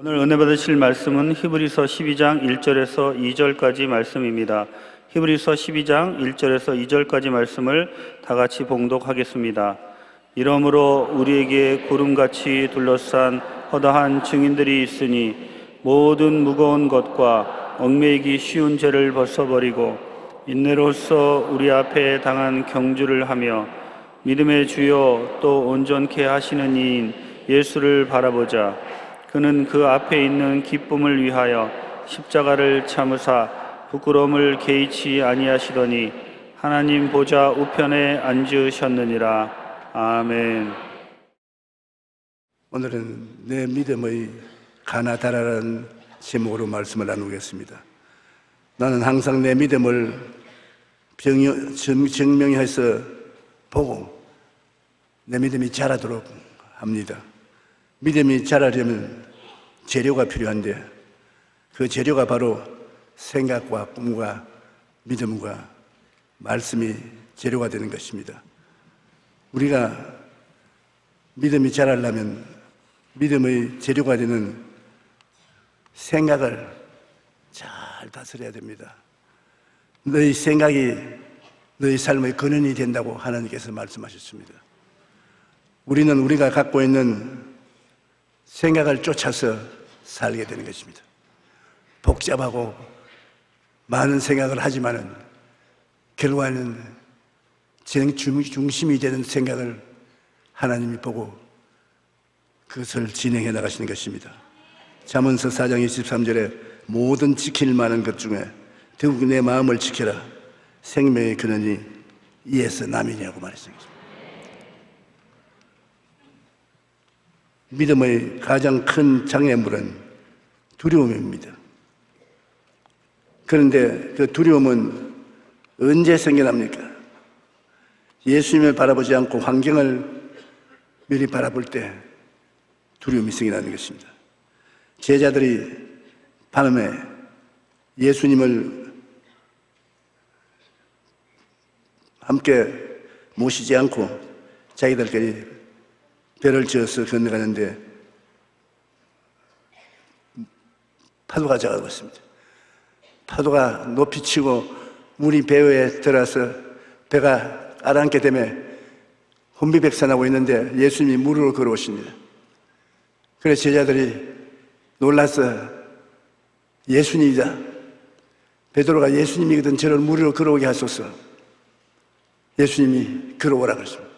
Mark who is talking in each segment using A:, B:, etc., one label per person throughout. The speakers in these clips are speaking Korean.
A: 오늘 은혜 받으실 말씀은 히브리서 12장 1절에서 2절까지 말씀입니다. 히브리서 12장 1절에서 2절까지 말씀을 다 같이 봉독하겠습니다. 이러므로 우리에게 구름같이 둘러싼 허다한 증인들이 있으니 모든 무거운 것과 얽매이기 쉬운 죄를 벗어버리고 인내로써 우리 앞에 당한 경주를 하며 믿음의 주요 또 온전케 하시는 이인 예수를 바라보자. 그는 그 앞에 있는 기쁨을 위하여 십자가를 참으사 부끄러움을 개의치 아니하시더니 하나님 보좌 우편에 앉으셨느니라. 아멘.
B: 오늘은 내 믿음의 가나다라는 제목으로 말씀을 나누겠습니다. 나는 항상 내 믿음을 증명해서 보고 내 믿음이 자라도록 합니다. 믿음이 자라려면 재료가 필요한데 그 재료가 바로 생각과 꿈과 믿음과 말씀이 재료가 되는 것입니다. 우리가 믿음이 자라려면 믿음의 재료가 되는 생각을 잘 다스려야 됩니다. 너희 생각이 너희 삶의 근원이 된다고 하나님께서 말씀하셨습니다. 우리는 우리가 갖고 있는 생각을 쫓아서 살게 되는 것입니다. 복잡하고 많은 생각을 하지만은 결과는 중심이 되는 생각을 하나님이 보고 그것을 진행해 나가시는 것입니다. 잠언서 4장 23절에 모든 지킬 만한 것 중에 더욱 내 마음을 지켜라. 생명의 근원이 이에서 남이냐고 말했습니다. 믿음의 가장 큰 장애물은 두려움입니다. 그런데 그 두려움은 언제 생겨납니까? 예수님을 바라보지 않고 환경을 미리 바라볼 때 두려움이 생겨나는 것입니다. 제자들이 밤에 예수님을 함께 모시지 않고 자기들끼리 배를 지어서 건너가는데 파도가 작아지고 있습니다. 파도가 높이 치고 물이 배에 들어서 배가 가라앉게 되면 혼비백산하고 있는데 예수님이 물으로 걸어오십니다. 그래서 제자들이 놀라서 예수님이다. 베드로가 예수님이거든 저를 물으로 걸어오게 하소서. 예수님이 걸어오라 그랬습니다.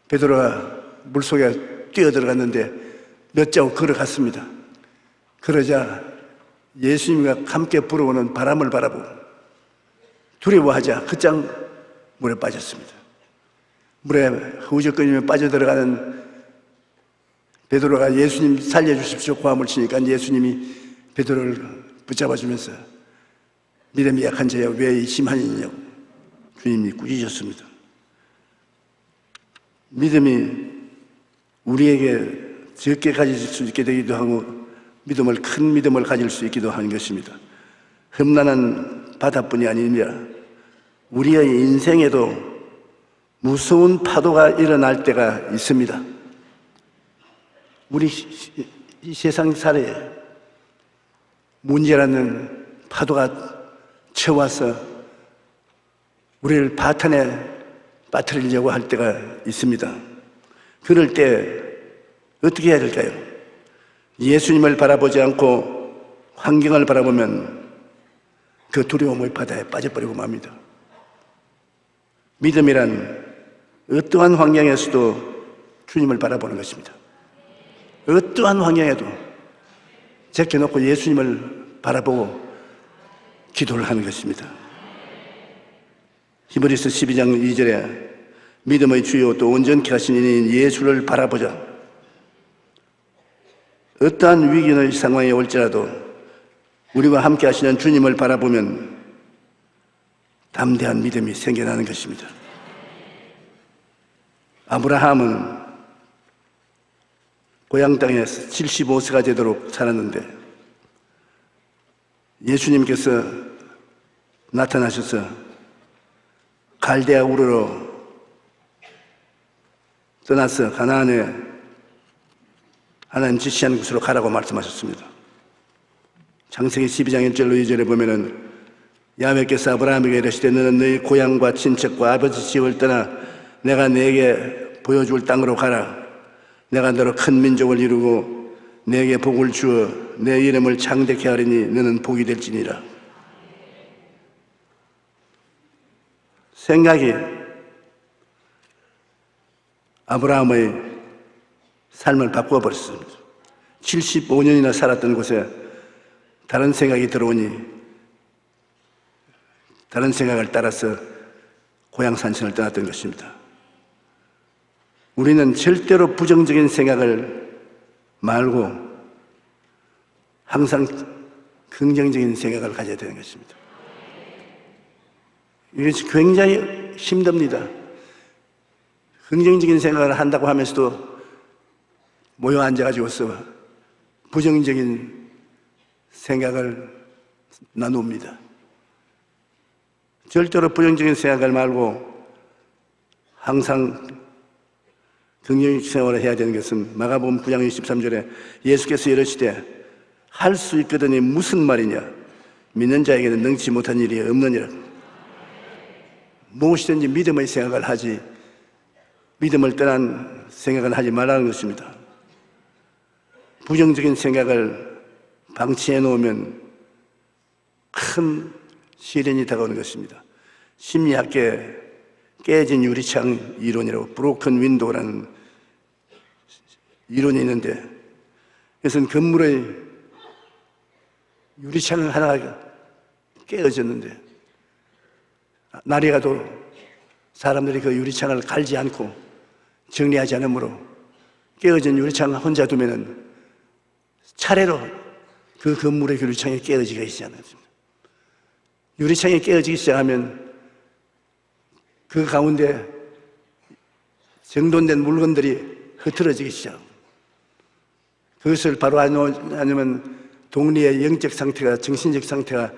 B: 베드로가 물속에 뛰어들어갔는데 몇 자국 걸어갔습니다. 그러자 예수님과 함께 불어오는 바람을 바라보고 두려워하자 그장 물에 빠졌습니다. 물에 후적거리며 빠져들어가는 베드로가 예수님 살려주십시오 고함을 치니까 예수님이 베드로를 붙잡아주면서 믿음이 약한 자여 왜 의심하느냐고 주님이 꾸짖으셨습니다. 믿음이 우리에게 적게 가질 수 있게 되기도 하고 큰 믿음을 가질 수 있기도 하는 것입니다. 험난한 바다뿐이 아니라 우리의 인생에도 무서운 파도가 일어날 때가 있습니다. 우리 이 세상 살에 문제라는 파도가 쳐와서 우리를 파탄에 빠뜨리려고 할 때가 있습니다. 그럴 때 어떻게 해야 될까요? 예수님을 바라보지 않고 환경을 바라보면 그 두려움의 바다에 빠져버리고 맙니다. 믿음이란 어떠한 환경에서도 주님을 바라보는 것입니다. 어떠한 환경에도 제껴놓고 예수님을 바라보고 기도를 하는 것입니다. 히브리서 12장 2절에 믿음의 주요 또 온전케 하시는 이인 예수를 바라보자. 어떠한 위기의 상황에 올지라도 우리와 함께 하시는 주님을 바라보면 담대한 믿음이 생겨나는 것입니다. 아브라함은 고향 땅에서 75세가 되도록 살았는데 예수님께서 나타나셔서 갈대아 우르로 떠나서 가나안에 하나님 지시한 곳으로 가라고 말씀하셨습니다. 창세기 12장 1절로 2절에 보면은 야훼께서 아브라함에게 이르시되 너는 너희 고향과 친척과 아버지 집을 떠나 내가 네게 보여줄 땅으로 가라. 내가 너로 큰 민족을 이루고 네게 복을 주어 내 이름을 창대케 하리니 너는 복이 될지니라. 생각이 아브라함의 삶을 바꾸어 버렸습니다. 75년이나 살았던 곳에 다른 생각이 들어오니 다른 생각을 따라서 고향 산천을 떠났던 것입니다. 우리는 절대로 부정적인 생각을 말고 항상 긍정적인 생각을 가져야 되는 것입니다. 이것이 굉장히 힘듭니다. 긍정적인 생각을 한다고 하면서도 모여 앉아가지고서 부정적인 생각을 나눕니다. 절대로 부정적인 생각을 말고 항상 긍정적인 생활을 해야 되는 것은 마가복음 9장 23절에 예수께서 이르시되 할 수 있거든이 무슨 말이냐 믿는 자에게는 능치 못한 일이 없느니라. 무엇이든지 믿음의 생각을 하지 믿음을 떠난 생각을 하지 말라는 것입니다. 부정적인 생각을 방치해 놓으면 큰 시련이 다가오는 것입니다. 심리학계 깨진 유리창 이론이라고 브로큰 윈도우라는 이론이 있는데 이것은 건물의 유리창 하나가 깨어졌는데 날이 가도 사람들이 그 유리창을 갈지 않고 정리하지 않으므로 깨어진 유리창 혼자 두면은 차례로 그 건물의 유리창이 깨어지게 시작합니다. 유리창이 깨어지기 시작하면 그 가운데 정돈된 물건들이 흐트러지기 시작합니다. 그것을 바로 아니면 동리의 영적 상태가 정신적 상태가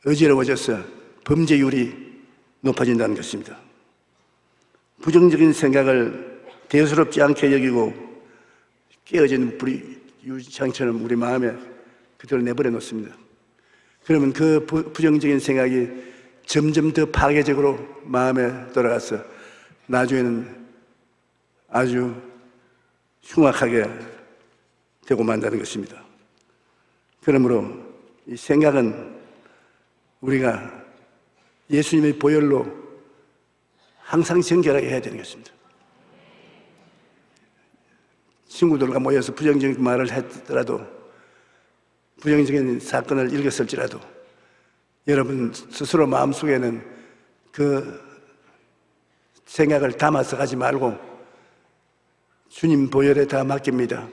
B: 어지러워져서 범죄율이 높아진다는 것입니다. 부정적인 생각을 대수롭지 않게 여기고 깨어진 유리창처럼 우리 마음에 그대로 내버려 놓습니다. 그러면 그 부정적인 생각이 점점 더 파괴적으로 마음에 돌아가서 나중에는 아주 흉악하게 되고 만다는 것입니다. 그러므로 이 생각은 우리가 예수님의 보혈로 항상 정결하게 해야 되는 것입니다. 친구들과 모여서 부정적인 말을 했더라도 부정적인 사건을 읽었을지라도 여러분 스스로 마음속에는 그 생각을 담아서 가지 말고 주님 보혈에 다 맡깁니다.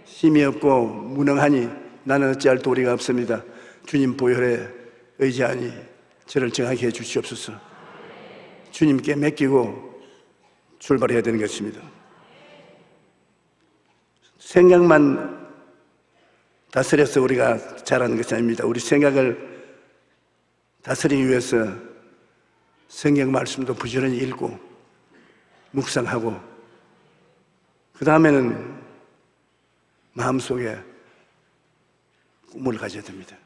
B: 힘이 없고 무능하니 나는 어찌할 도리가 없습니다. 주님 보혈에 의지하니 저를 정하게 해 주시옵소서. 주님께 맡기고 출발해야 되는 것입니다. 생각만 다스려서 우리가 잘하는 것이 아닙니다. 우리 생각을 다스리기 위해서 성경 말씀도 부지런히 읽고 묵상하고 그 다음에는 마음속에 꿈을 가져야 됩니다.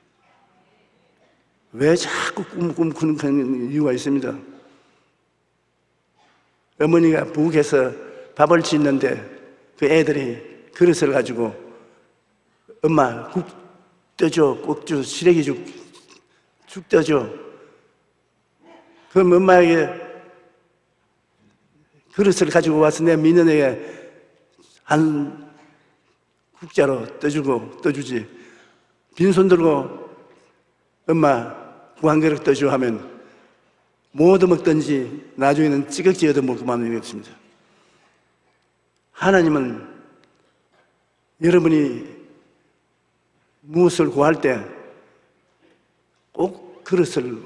B: 왜 자꾸 꿈 꾸는 이유가 있습니다. 어머니가 부엌에서 밥을 짓는데 그 애들이 그릇을 가지고 엄마 국 떠줘, 꼭주, 시래기죽 죽 떠줘. 그럼 엄마에게 그릇을 가지고 와서 내 민현에게 한 국자로 떠주지. 빈손 들고 엄마 국 한 그릇 떠줘 하면 뭐 얻어먹든지 나중에는 찌걱찌 얻어먹고 마음이 없습니다. 하나님은 여러분이 무엇을 구할 때 꼭 그릇을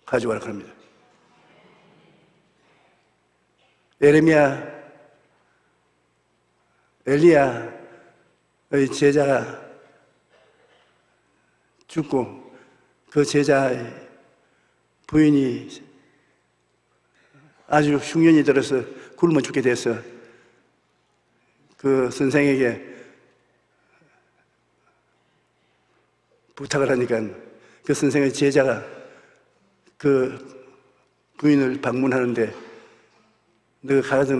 B: 가져와라 합니다. 엘리야의 제자가 죽고 그 제자의 부인이 아주 흉년이 들어서 굶어 죽게 돼서 그 선생에게 부탁을 하니까 그 선생의 제자가 그 부인을 방문하는데 너가 가서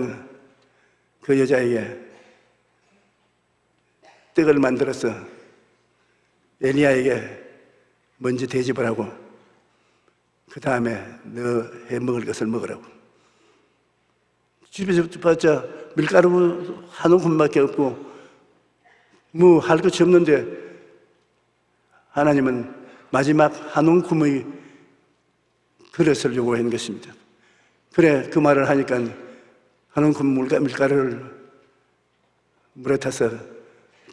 B: 그 여자에게 떡을 만들어서 엘리야에게 먼저 대접을 하고 그 다음에 너 해 먹을 것을 먹으라고. 집에서 봤자 밀가루 한 움큼밖에 없고 뭐 할 것이 없는데 하나님은 마지막 한 움큼의 그릇을 요구한 것입니다. 그래 그 말을 하니까 한 움큼 밀가루를 물에 타서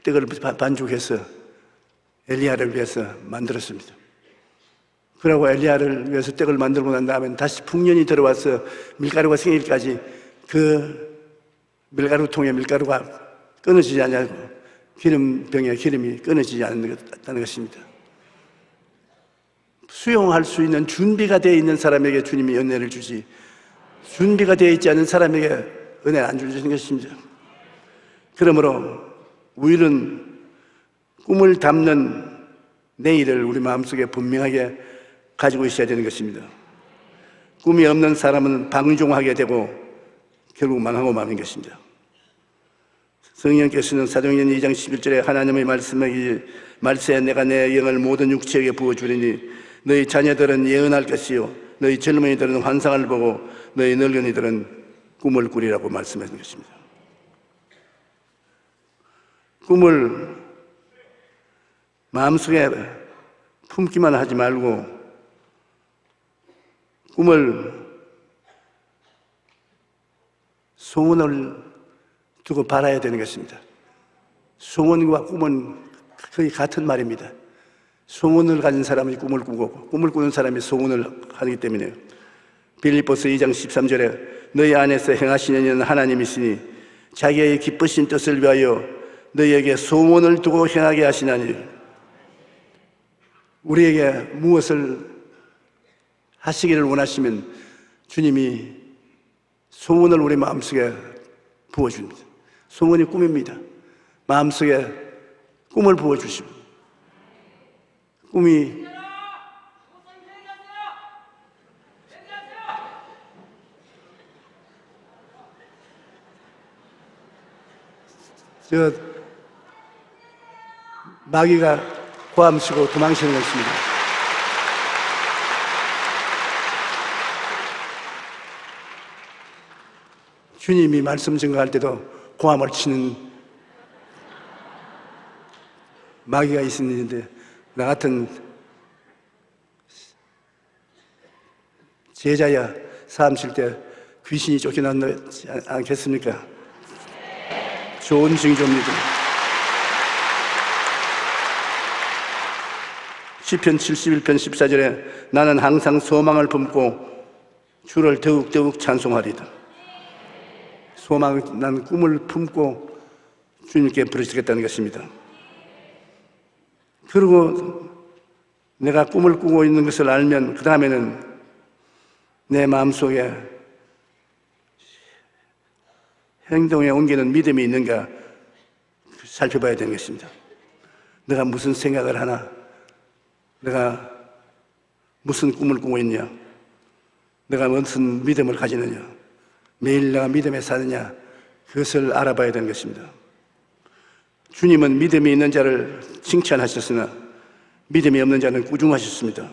B: 떡을 반죽해서 엘리야를 위해서 만들었습니다. 그러고 엘리야를 위해서 떡을 만들고 난 다음에 다시 풍년이 들어와서 밀가루가 생일까지 그 밀가루통에 밀가루가 끊어지지 않냐고 기름병에 기름이 끊어지지 않는다는 것입니다. 수용할 수 있는 준비가 되어 있는 사람에게 주님이 은혜를 주지 준비가 되어 있지 않은 사람에게 은혜를 안 주시는 것입니다. 그러므로 우리는 꿈을 담는 내일을 우리 마음속에 분명하게 가지고 있어야 되는 것입니다. 꿈이 없는 사람은 방종하게 되고 결국 망하고 마는 것입니다. 성령께서는 사도행전 2장 11절에 하나님의 말씀에 내가 내 영을 모든 육체에게 부어주리니 너희 자녀들은 예언할 것이요 너희 젊은이들은 환상을 보고 너희 늙은이들은 꿈을 꾸리라고 말씀하신 것입니다. 꿈을 마음속에 품기만 하지 말고 꿈을 소원을 두고 바라야 되는 것입니다. 소원과 꿈은 거의 같은 말입니다. 소원을 가진 사람이 꿈을 꾸고 꿈을 꾸는 사람이 소원을 하기 때문에요. 빌립보서 2장 13절에 너희 안에서 행하시는 이는 하나님이시니 자기의 기쁘신 뜻을 위하여 너희에게 소원을 두고 행하게 하시나니 우리에게 무엇을 하시기를 원하시면 주님이 소원을 우리 마음속에 부어줍니다. 소원이 꿈입니다. 마음속에 꿈을 부어주십니다. 꿈이 마귀가 고함치고 도망치는 것입니다. 주님이 말씀 증거할 때도 고함을 치는 마귀가 있었는데 나 같은 제자야 사람 칠 때 귀신이 쫓겨나지 않겠습니까? 좋은 징조입니다. 시편 71편 14절에 나는 항상 소망을 품고 주를 더욱더욱 찬송하리다. 난 꿈을 품고 주님께 부르시겠다는 것입니다. 그리고 내가 꿈을 꾸고 있는 것을 알면 그 다음에는 내 마음속에 행동에 옮기는 믿음이 있는가 살펴봐야 되는 것입니다. 내가 무슨 생각을 하나? 내가 무슨 꿈을 꾸고 있냐? 내가 무슨 믿음을 가지느냐? 매일 내가 믿음에 사느냐? 그것을 알아봐야 되는 것입니다. 주님은 믿음이 있는 자를 칭찬하셨으나 믿음이 없는 자는 꾸중하셨습니다.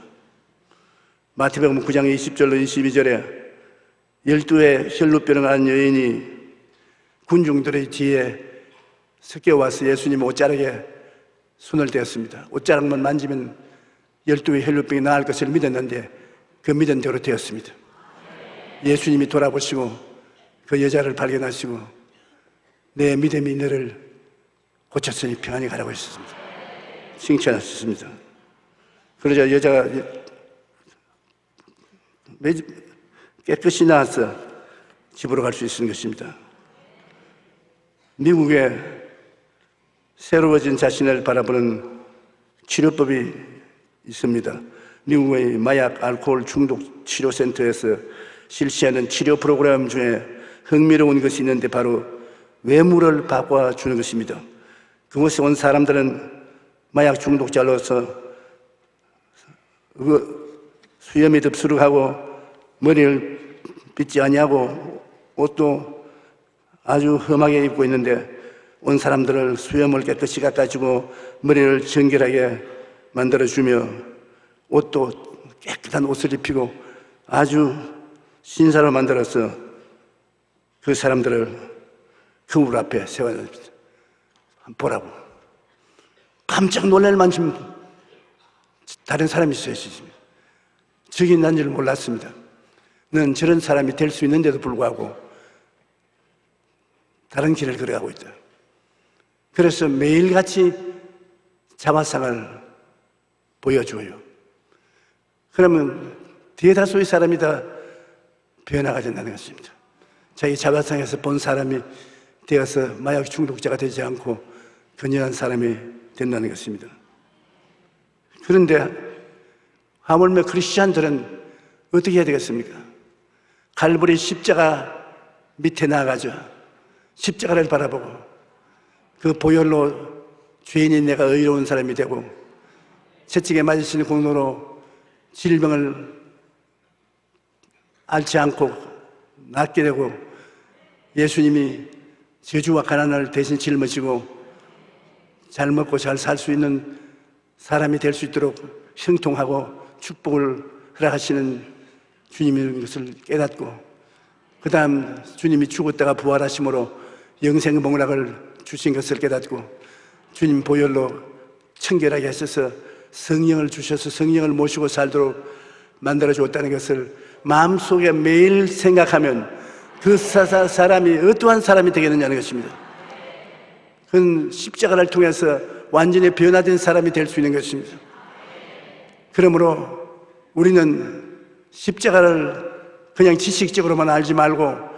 B: 마태복음 9장 20절로 22절에 12의 혈루병을 앓은 여인이 군중들의 뒤에 섞여와서 예수님 옷자락에 손을 대었습니다. 옷자락만 만지면 12의 혈루병이 나을 것을 믿었는데 그 믿은 대로 되었습니다. 예수님이 돌아보시고 그 여자를 발견하시고 내 믿음이 너를 고쳤으니 평안히 가라고 했습니다. 칭찬하셨습니다. 그러자 여자가 깨끗이 나와서 집으로 갈 수 있는 것입니다. 미국에 새로워진 자신을 바라보는 치료법이 있습니다. 미국의 마약 알코올 중독 치료센터에서 실시하는 치료 프로그램 중에 흥미로운 것이 있는데 바로 외모를 바꿔주는 것입니다. 그곳에 온 사람들은 마약 중독자로서 수염이 덥수룩하고 머리를 빗지 아니하고 옷도 아주 험하게 입고 있는데 온 사람들을 수염을 깨끗이 깎아주고 머리를 정결하게 만들어주며 옷도 깨끗한 옷을 입히고 아주 신사로 만들어서 그 사람들을 그물 앞에 세워놨습니다. 보라고. 깜짝 놀랄 만큼 다른 사람이 있어야지. 적이 난 줄 몰랐습니다. 넌 저런 사람이 될 수 있는데도 불구하고 다른 길을 걸어가고 있다. 그래서 매일같이 자화상을 보여줘요. 그러면 대다수의 사람이 다 변화가 된다는 것입니다. 자기 자화상에서 본 사람이 되어서 마약 중독자가 되지 않고 건전한 사람이 된다는 것입니다. 그런데 하물며 크리스찬들은 어떻게 해야 되겠습니까? 갈보리 십자가 밑에 나아가죠. 십자가를 바라보고 그 보혈로 죄인인 내가 의로운 사람이 되고 채찍에 맞으신 공로로 질병을 앓지 않고 낫게 되고 예수님이 저주와 가난을 대신 짊어지고 잘 먹고 잘 살 수 있는 사람이 될 수 있도록 형통하고 축복을 허락하시는 주님인 것을 깨닫고 그 다음 주님이 죽었다가 부활하심으로 영생의 목락을 주신 것을 깨닫고 주님 보혈로 청결하게 하셔서 성령을 주셔서 성령을 모시고 살도록 만들어 주었다는 것을 마음속에 매일 생각하면 그 사람이 어떠한 사람이 되겠느냐는 것입니다. 그건 십자가를 통해서 완전히 변화된 사람이 될 수 있는 것입니다. 그러므로 우리는 십자가를 그냥 지식적으로만 알지 말고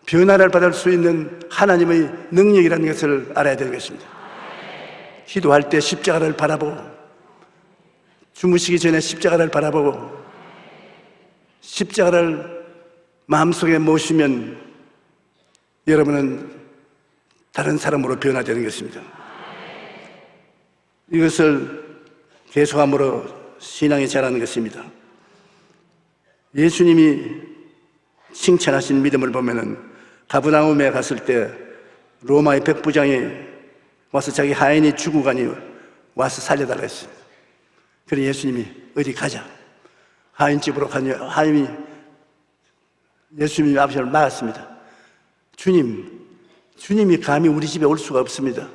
B: 변화를 받을 수 있는 하나님의 능력이라는 것을 알아야 되는 것입니다. 기도할 때 십자가를 바라보고 주무시기 전에 십자가를 바라보고 십자가를 마음속에 모시면 여러분은 다른 사람으로 변화되는 것입니다. 이것을 계속함으로 신앙이 자라는 것입니다. 예수님이 칭찬하신 믿음을 보면은 가브나움에 갔을 때 로마의 백부장이 와서 자기 하인이 죽어가니 와서 살려달라 했습니다. 그래서 예수님이 어디 가자. 하인 집으로 가니 하인이 예수님 앞을 막았습니다. 주님이 감히 우리 집에 올 수가 없습니다.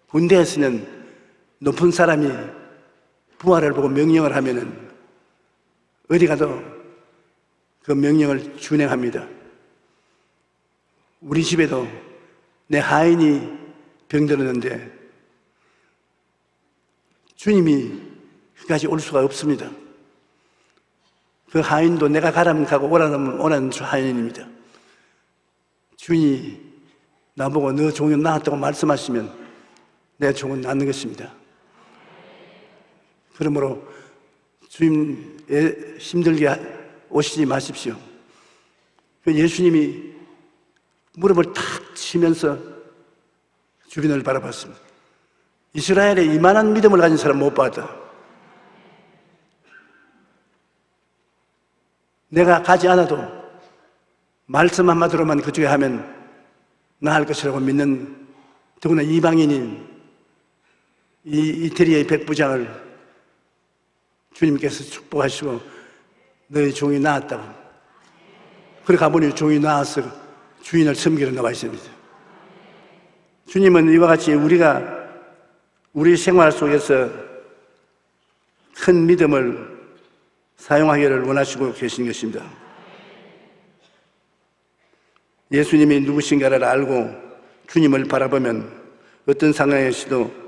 B: 군대에서는 높은 사람이 부하를 보고 명령을 하면은 어디 가도 그 명령을 준행합니다. 우리 집에도 내 하인이 병들었는데 주님이 그까지 올 수가 없습니다. 그 하인도 내가 가라면 가고 오라면 오라는 하인입니다. 주인이 나보고 너 종이 나았다고 말씀하시면 내 종은 낫는 것입니다. 그러므로 주님 힘들게 오시지 마십시오. 예수님이 무릎을 탁 치면서 주변을 바라봤습니다. 이스라엘에 이만한 믿음을 가진 사람 못 봤다. 내가 가지 않아도 말씀 한마디로만 그쪽에 하면 나을 것이라고 믿는 더구나 이방인인 이 이태리의 백부장을 주님께서 축복하시고 너희 종이 나았다고. 그래 가보니 종이 나아서 주인을 섬기러 나와 있습니다. 주님은 이와 같이 우리가 우리 생활 속에서 큰 믿음을 사용하기를 원하시고 계신 것입니다. 예수님이 누구신가를 알고 주님을 바라보면 어떤 상황에서도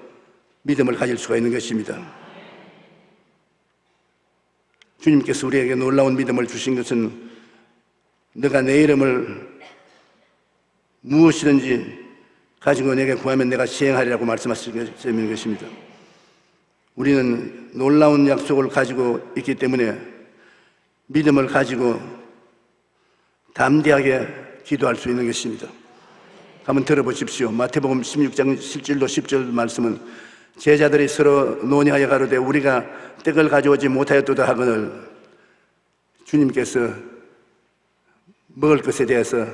B: 믿음을 가질 수가 있는 것입니다. 주님께서 우리에게 놀라운 믿음을 주신 것은 너가 내 이름을 무엇이든지 가지고 내게 구하면 내가 시행하리라고 말씀하시는 것입니다. 우리는 놀라운 약속을 가지고 있기 때문에 믿음을 가지고 담대하게 기도할 수 있는 것입니다. 한번 들어보십시오. 마태복음 16장 7절로 10절 말씀은 제자들이 서로 논의하여 가로되 우리가 떡을 가져오지 못하였도다 하거늘 주님께서 먹을 것에 대해서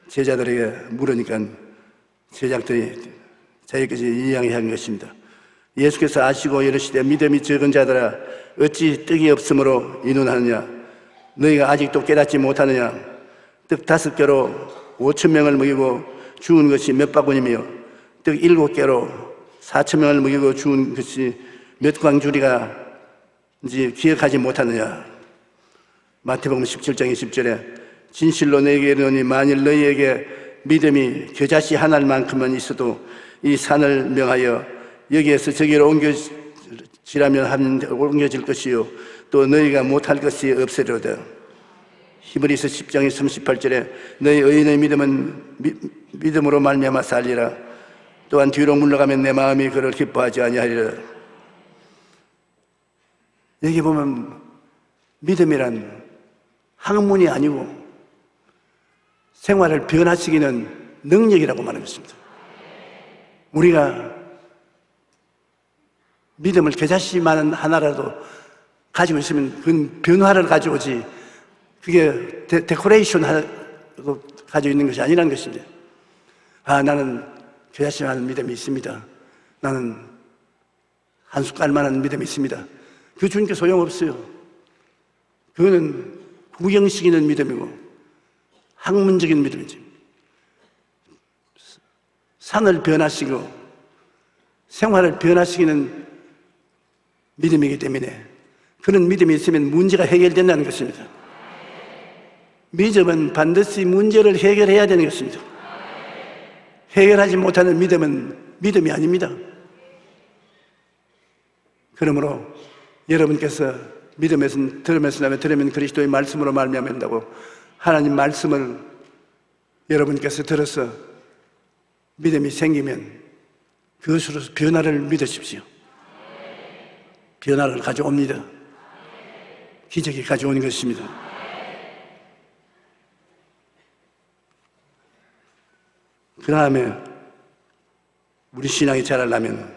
B: 제자들에게 물으니까 제자들이 자기까지 이야기한 것입니다. 예수께서 아시고 이르시되 믿음이 적은 자들아 어찌 떡이 없으므로 이눈하느냐 너희가 아직도 깨닫지 못하느냐 떡 5개로 5,000명을 먹이고 주운 것이 몇 바구니며 떡 7개로 4,000명을 먹이고 주운 것이 몇 광주리가 이제 기억하지 못하느냐. 마태복음 17장 20절에 진실로 너희에게 이르노니 만일 너희에게 믿음이 겨자씨 한 알만큼만 있어도 이 산을 명하여 여기에서 저기로 옮겨지라면 옮겨질 것이요 또 너희가 못할 것이 없으리로다. 히브리서 10장 38절에 너희 의인의 믿음은 믿음으로 말미암아 살리라. 또한 뒤로 물러가면 내 마음이 그를 기뻐하지 아니하리라. 여기 보면 믿음이란 학문이 아니고 생활을 변화시키는 능력이라고 말하고 있습니다. 우리가 믿음을 겨자씨만 하나라도 가지고 있으면 그건 변화를 가져오지 그게 데코레이션 하고 가지고 있는 것이 아니라는 것입니다. 나는 겨자씨만한 믿음이 있습니다. 나는 한 숟갈만한 믿음이 있습니다. 그 주님께 소용없어요. 그거는 구경시키는 믿음이고 학문적인 믿음이지. 산을 변화시키고 생활을 변화시키는 믿음이기 때문에 그런 믿음이 있으면 문제가 해결된다는 것입니다. 믿음은 반드시 문제를 해결해야 되는 것입니다. 해결하지 못하는 믿음은 믿음이 아닙니다. 그러므로 여러분께서 믿음에서 들으면 그리스도의 말씀으로 말미암는다고 하나님 말씀을 여러분께서 들어서 믿음이 생기면 그것으로 변화를 믿으십시오. 변화를 가져옵니다. 기적이 가져오는 것입니다. 그 다음에 우리 신앙이 자라려면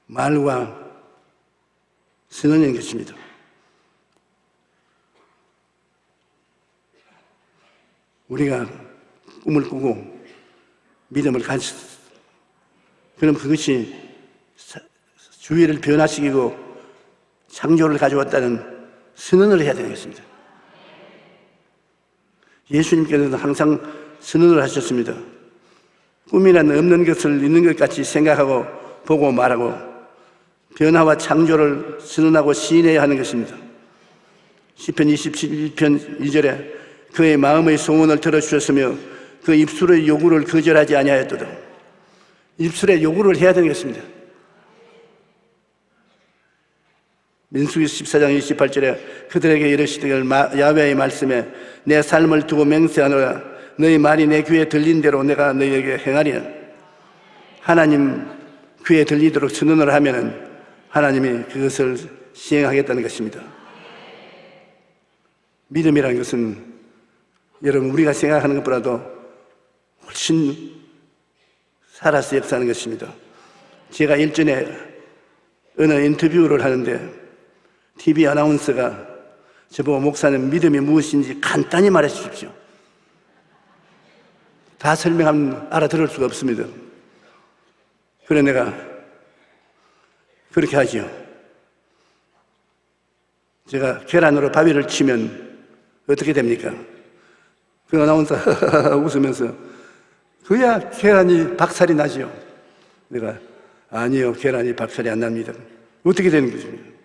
B: 말과 선언인 것입니다. 우리가 꿈을 꾸고 믿음을 가지 그럼 그것이 주위를 변화시키고 창조를 가져왔다는 선언을 해야 되겠습니다. 예수님께서는 항상 선언을 하셨습니다. 꿈이란 없는 것을 있는 것 같이 생각하고 보고 말하고 변화와 창조를 선언하고 시인해야 하는 것입니다. 시편 27편 2절에 그의 마음의 소원을 들어주셨으며 그 입술의 요구를 거절하지 아니하였도다. 입술의 요구를 해야 되겠습니다. 민수기 14장 28절에 그들에게 이르시되 야훼의 말씀에 내 삶을 두고 맹세하노라. 너희 말이 내 귀에 들린 대로 내가 너희에게 행하리라. 하나님 귀에 들리도록 선언을 하면은 하나님이 그것을 시행하겠다는 것입니다. 믿음이라는 것은 여러분 우리가 생각하는 것보다도 훨씬 살아서 역사하는 것입니다. 제가 일전에 어느 인터뷰를 하는데 TV 아나운서가 저보고 목사님 믿음이 무엇인지 간단히 말해 주십시오. 다 설명하면 알아들을 수가 없습니다. 그래 내가 그렇게 하지요. 제가 계란으로 바위를 치면 어떻게 됩니까? 그 아나운서 웃으면서 그야 계란이 박살이 나지요. 내가 아니요 계란이 박살이 안 납니다. 어떻게 되는 거죠?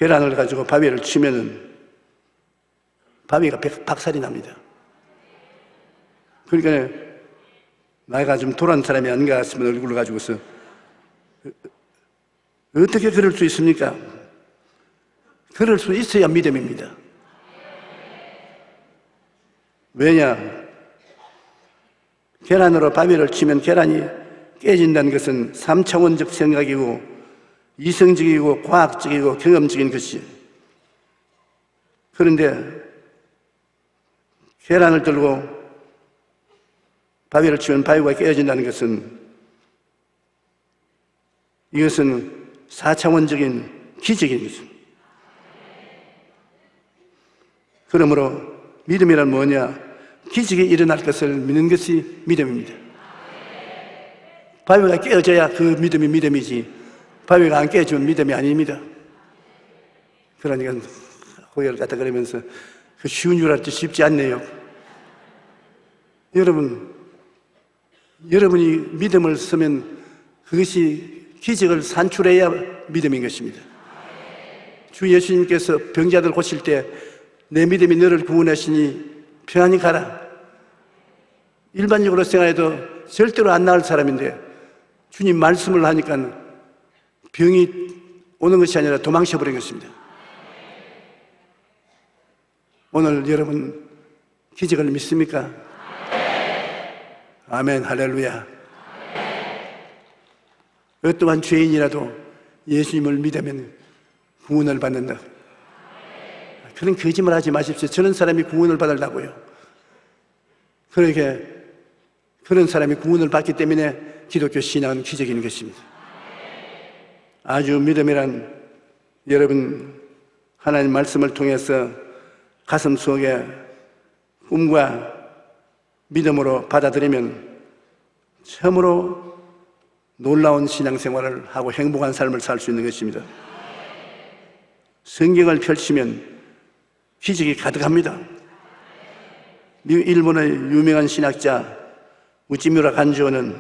B: 계란을 가지고 바위를 치면은 바위가 박살이 납니다. 그러니까 나이가 좀 돌아온 사람이 아닌가 싶은 얼굴을 가지고서 어떻게 그럴 수 있습니까? 그럴 수 있어야 믿음입니다. 왜냐? 계란으로 바위를 치면 계란이 깨진다는 것은 3차원적 생각이고 이성적이고 과학적이고 경험적인 것이. 그런데 계란을 들고 바위를 치면 바위가 깨어진다는 것은, 이것은 4차원적인 기적인 것입니다. 그러므로 믿음이란 뭐냐? 기적이 일어날 것을 믿는 것이 믿음입니다. 바위가 깨어져야 그 믿음이 믿음이지, 바위가 안 깨어지면 믿음이 아닙니다. 그러니까 고개를 갖다 그러면서 그 쉬운 줄 알았지 쉽지 않네요. 여러분이 믿음을 쓰면 그것이 기적을 산출해야 믿음인 것입니다. 주 예수님께서 병자들 고칠 때 내 믿음이 너를 구원하시니 평안히 가라. 일반적으로 생각해도 절대로 안 나을 사람인데 주님 말씀을 하니까 병이 오는 것이 아니라 도망쳐버린 것입니다. 오늘 여러분 기적을 믿습니까? 아멘, 할렐루야. 어떠한 죄인이라도 예수님을 믿으면 구원을 받는다. 그런 거짓말 하지 마십시오. 저런 사람이 구원을 받으려고요. 그러게 그런 사람이 구원을 받기 때문에 기독교 신앙은 기적인 것입니다. 아주 믿음이란, 여러분 하나님 말씀을 통해서 가슴 속에 꿈과 믿음으로 받아들이면 참으로 놀라운 신앙생활을 하고 행복한 삶을 살 수 있는 것입니다. 성경을 펼치면 기적이 가득합니다. 일본의 유명한 신학자 우찌무라 간주어는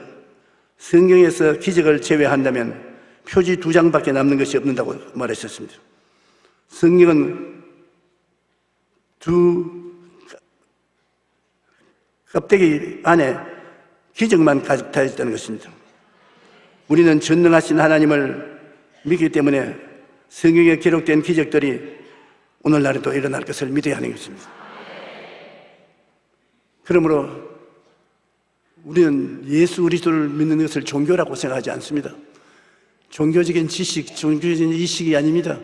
B: 성경에서 기적을 제외한다면 표지 2장밖에 남는 것이 없는다고 말했었습니다. 성경은 2 껍데기 안에 기적만 가득 차 있다는 것입니다. 우리는 전능하신 하나님을 믿기 때문에 성경에 기록된 기적들이 오늘날에도 일어날 것을 믿어야 하는 것입니다. 그러므로 우리는 예수 그리스도를 믿는 것을 종교라고 생각하지 않습니다. 종교적인 지식, 종교적인 이식이 아닙니다.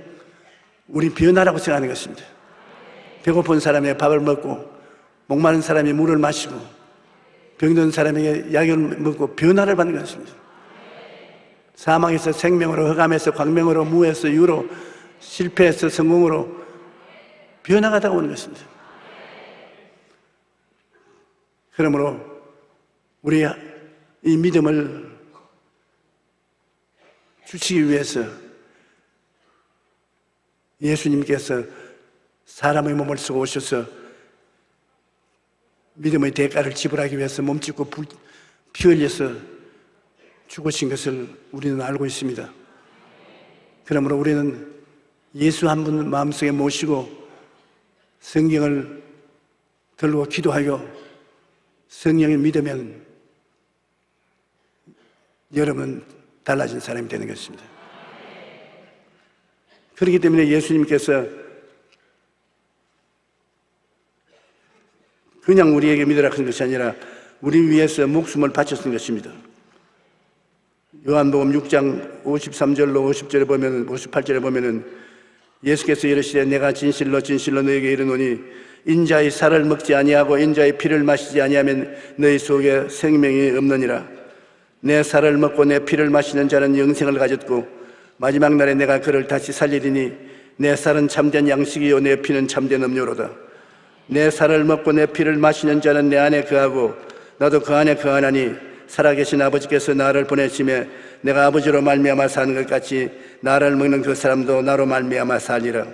B: 우리 변화라고 생각하는 것입니다. 배고픈 사람에게 밥을 먹고, 목마른 사람이 물을 마시고, 병든 사람에게 약을 먹고 변화를 받는 것입니다. 사망에서 생명으로, 흑암에서 광명으로, 무에서 유로, 실패에서 성공으로 변화가 다가오는 것입니다. 그러므로 우리 이 믿음을 주시기 위해서 예수님께서 사람의 몸을 쓰고 오셔서 믿음의 대가를 지불하기 위해서 몸짓고 피 흘려서 죽으신 것을 우리는 알고 있습니다. 그러므로 우리는 예수 한 분 마음속에 모시고 성경을 들고 기도하여 성령을 믿으면 여러분은 달라진 사람이 되는 것입니다. 그렇기 때문에 예수님께서 그냥 우리에게 믿으라 하는 것이 아니라 우리 위해서 목숨을 바쳤던 것입니다. 요한복음 6장 53절로 50절에 보면, 58절에 보면은 예수께서 이르시되 내가 진실로 진실로 너에게 이르노니 인자의 살을 먹지 아니하고 인자의 피를 마시지 아니하면 너희 속에 생명이 없느니라. 내 살을 먹고 내 피를 마시는 자는 영생을 가졌고 마지막 날에 내가 그를 다시 살리리니 내 살은 참된 양식이요 내 피는 참된 음료로다. 내 살을 먹고 내 피를 마시는 자는 내 안에 거하고 나도 그 안에 거하나니 살아계신 아버지께서 나를 보내심에 내가 아버지로 말미암아 사는 것 같이 나를 먹는 그 사람도 나로 말미암아 살리라.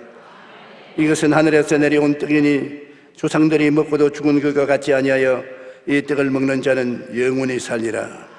B: 이것은 하늘에서 내려온 떡이니 조상들이 먹고도 죽은 그가 같지 아니하여 이 떡을 먹는 자는 영원히 살리라.